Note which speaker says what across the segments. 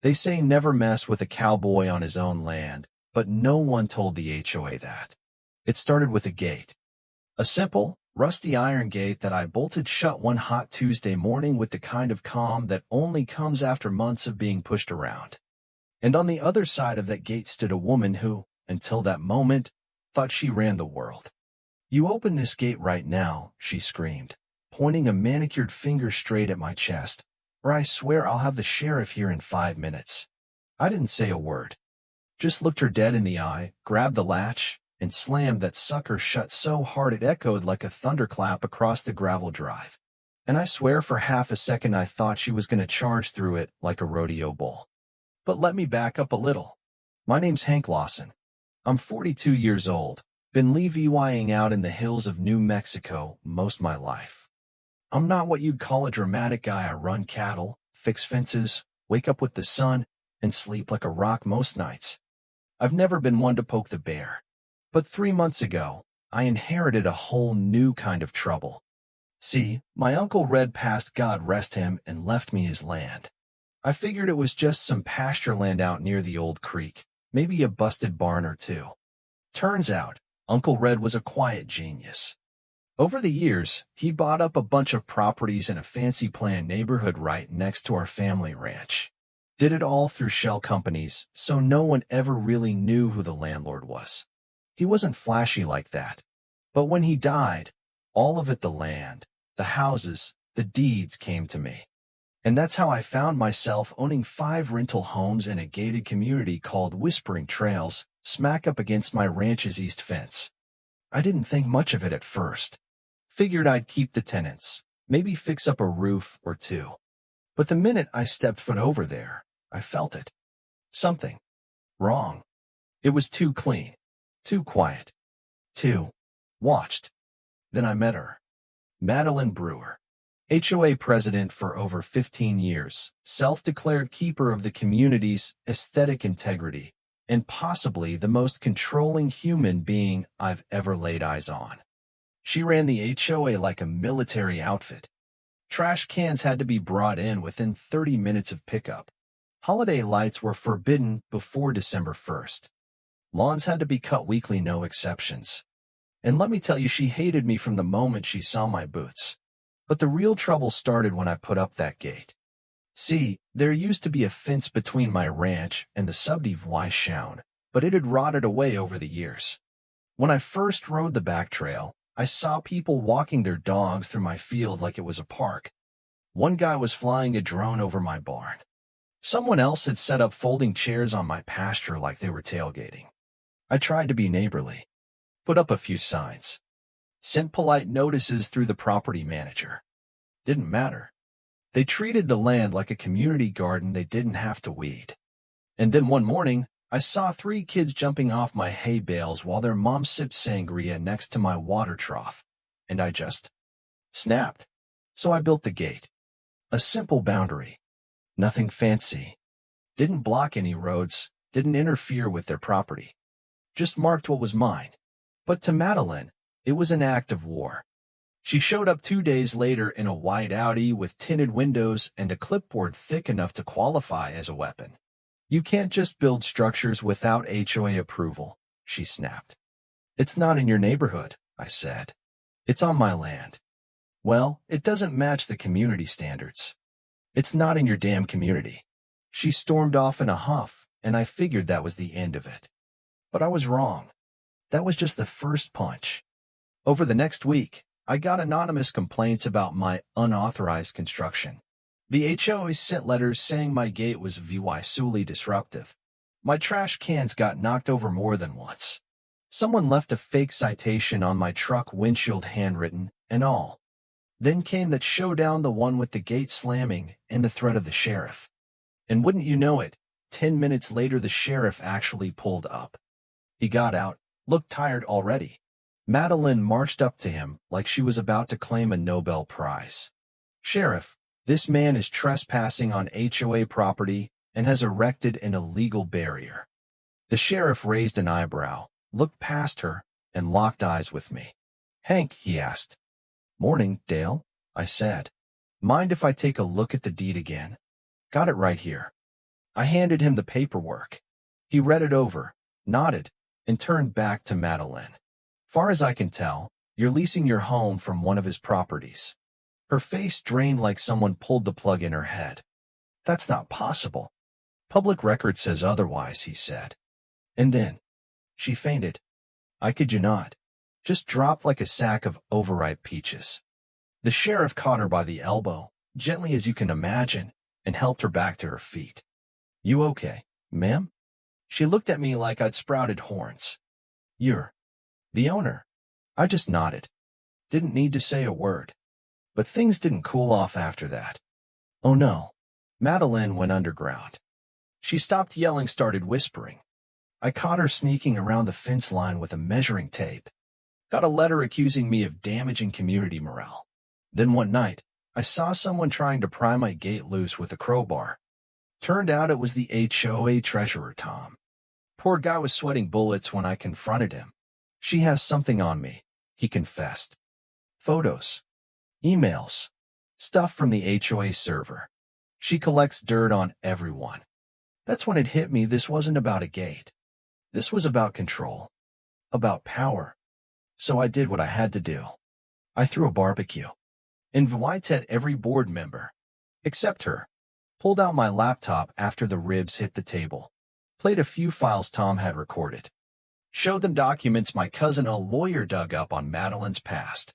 Speaker 1: They say never mess with a cowboy on his own land, but no one told the HOA that. It started with a gate. A simple, rusty iron gate that I bolted shut one hot Tuesday morning with the kind of calm that only comes after months of being pushed around. And on the other side of that gate stood a woman who, until that moment, thought she ran the world. "You open this gate right now," she screamed, pointing a manicured finger straight at my chest, "or I swear I'll have the sheriff here in 5 minutes." I didn't say a word. Just looked her dead in the eye, grabbed the latch, and slammed that sucker shut so hard it echoed like a thunderclap across the gravel drive. And I swear for half a second I thought she was going to charge through it like a rodeo bull. But let me back up a little. My name's Hank Lawson. I'm 42 years old, been levying out in the hills of New Mexico most my life. I'm not what you'd call a dramatic guy. I run cattle, fix fences, wake up with the sun, and sleep like a rock most nights. I've never been one to poke the bear. But 3 months ago, I inherited a whole new kind of trouble. See, my uncle Red passed, God rest him, and left me his land. I figured it was just some pasture land out near the old creek, maybe a busted barn or two. Turns out, Uncle Red was a quiet genius. Over the years, he bought up a bunch of properties in a fancy planned neighborhood right next to our family ranch. Did it all through shell companies, so no one ever really knew who the landlord was. He wasn't flashy like that. But when he died, all of it, the land, the houses, the deeds, came to me. And that's how I found myself owning 5 rental homes in a gated community called Whispering Trails, smack up against my ranch's east fence. I didn't think much of it at first. Figured I'd keep the tenants, maybe fix up a roof or two. But the minute I stepped foot over there, I felt it. Something wrong. It was too clean, too quiet, too watched. Then I met her. Madeline Brewer, HOA president for over 15 years, self-declared keeper of the community's aesthetic integrity, and possibly the most controlling human being I've ever laid eyes on. She ran the HOA like a military outfit. Trash cans had to be brought in within 30 minutes of pickup. Holiday lights were forbidden before December 1st. Lawns had to be cut weekly, no exceptions. And let me tell you, she hated me from the moment she saw my boots. But the real trouble started when I put up that gate. See, there used to be a fence between my ranch and the subdivision, but it had rotted away over the years. When I first rode the back trail, I saw people walking their dogs through my field like it was a park. One guy was flying a drone over my barn. Someone else had set up folding chairs on my pasture like they were tailgating. I tried to be neighborly. Put up a few signs. Sent polite notices through the property manager. Didn't matter. They treated the land like a community garden they didn't have to weed. And then one morning, I saw 3 kids jumping off my hay bales while their mom sipped sangria next to my water trough. And I just snapped. So I built the gate. A simple boundary. Nothing fancy. Didn't block any roads, didn't interfere with their property. Just marked what was mine. But to Madeline, it was an act of war. She showed up 2 days later in a white Audi with tinted windows and a clipboard thick enough to qualify as a weapon. "You can't just build structures without HOA approval," she snapped. "It's not in your neighborhood," I said. "It's on my land." "Well, it doesn't match the community standards." "It's not in your damn community." She stormed off in a huff, and I figured that was the end of it. But I was wrong. That was just the first punch. Over the next week, I got anonymous complaints about my unauthorized construction. The HOA sent letters saying my gate was visually disruptive. My trash cans got knocked over more than once. Someone left a fake citation on my truck windshield, handwritten and all. Then came that showdown, the one with the gate slamming and the threat of the sheriff. And wouldn't you know it, 10 minutes later the sheriff actually pulled up. He got out, looked tired already. Madeline marched up to him like she was about to claim a Nobel Prize. "Sheriff, this man is trespassing on HOA property and has erected an illegal barrier." The sheriff raised an eyebrow, looked past her, and locked eyes with me. "Hank," he asked. "Morning, Dale," I said. "Mind if I take a look at the deed again?" "Got it right here." I handed him the paperwork. He read it over, nodded, and turned back to Madeline. Far as I can tell, you're leasing your home from one of his properties. Her face drained like someone pulled the plug in her head. That's not possible. Public record says otherwise, he said. And then she fainted. I kid you not. Just dropped like a sack of overripe peaches. The sheriff caught her by the elbow, gently as you can imagine, and helped her back to her feet. You okay, ma'am? She looked at me like I'd sprouted horns. You're the owner. I just nodded. Didn't need to say a word. But things didn't cool off after that. Oh no. Madeline went underground. She stopped yelling, started whispering. I caught her sneaking around the fence line with a measuring tape. Got a letter accusing me of damaging community morale. Then one night, I saw someone trying to pry my gate loose with a crowbar. Turned out it was the HOA treasurer, Tom. Poor guy was sweating bullets when I confronted him. She has something on me, he confessed. Photos, emails, stuff from the HOA server. She collects dirt on everyone. That's when it hit me this wasn't about a gate. This was about control, about power. So I did what I had to do. I threw a barbecue. Invited every board member, except her. Pulled out my laptop after the ribs hit the table. Played a few files Tom had recorded. Showed them documents my cousin, a lawyer, dug up on Madeline's past.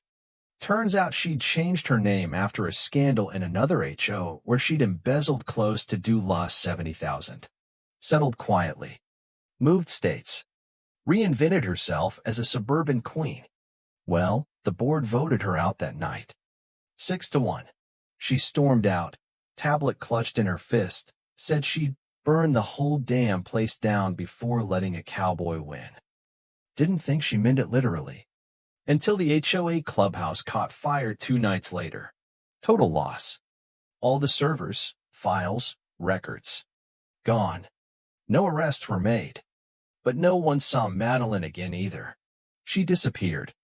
Speaker 1: Turns out she'd changed her name after a scandal in another HO where she'd embezzled close to do lost $70,000. Settled quietly. Moved states. Reinvented herself as a suburban queen. Well, the board voted her out that night. 6-1. She stormed out, tablet clutched in her fist, said she'd burn the whole damn place down before letting a cowboy win. Didn't think she meant it literally. Until the HOA clubhouse caught fire 2 nights later. Total loss. All the servers, files, records. Gone. No arrests were made. But no one saw Madeline again either. She disappeared.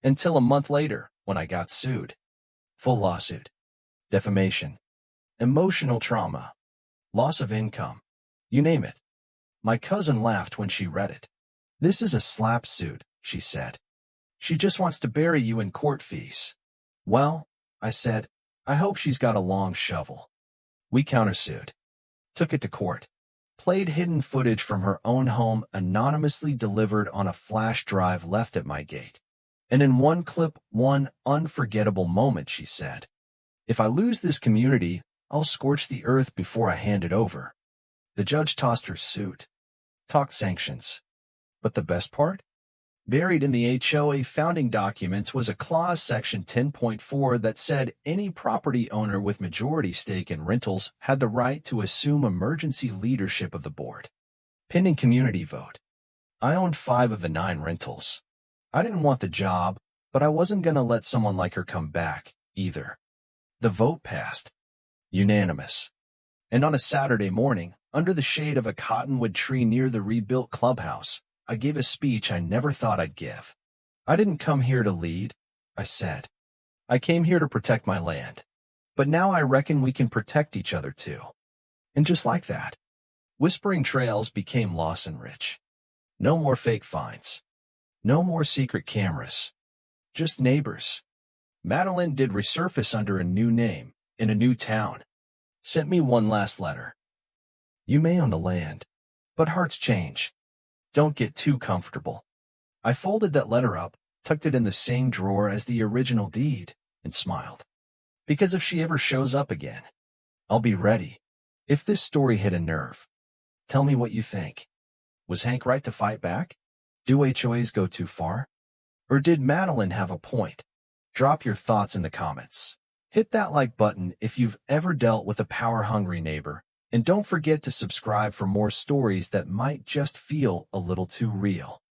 Speaker 1: Until a month later, when I got sued. Full lawsuit. Defamation. Emotional trauma. Loss of income. You name it. My cousin laughed when she read it. This is a slap suit, she said. She just wants to bury you in court fees. Well, I said, I hope she's got a long shovel. We countersued. Took it to court. Played hidden footage from her own home anonymously delivered on a flash drive left at my gate. And in one clip, one unforgettable moment, she said, if I lose this community, I'll scorch the earth before I hand it over. The judge tossed her suit. Talked sanctions. But the best part? Buried in the HOA founding documents was a clause, section 10.4, that said any property owner with majority stake in rentals had the right to assume emergency leadership of the board. Pending community vote. I owned 5 of the 9 rentals. I didn't want the job, but I wasn't going to let someone like her come back, either. The vote passed. Unanimous. And on a Saturday morning, under the shade of a cottonwood tree near the rebuilt clubhouse, I gave a speech I never thought I'd give. I didn't come here to lead, I said. I came here to protect my land. But now I reckon we can protect each other too. And just like that, Whispering Trails became Lawson Rich. No more fake fines. No more secret cameras. Just neighbors. Madeline did resurface under a new name, in a new town. Sent me one last letter. You may own the land, but hearts change. Don't get too comfortable. I folded that letter up, tucked it in the same drawer as the original deed, and smiled. Because if she ever shows up again, I'll be ready. If this story hit a nerve, tell me what you think. Was Hank right to fight back? Do HOAs go too far? Or did Madeline have a point? Drop your thoughts in the comments. Hit that like button if you've ever dealt with a power-hungry neighbor. And don't forget to subscribe for more stories that might just feel a little too real.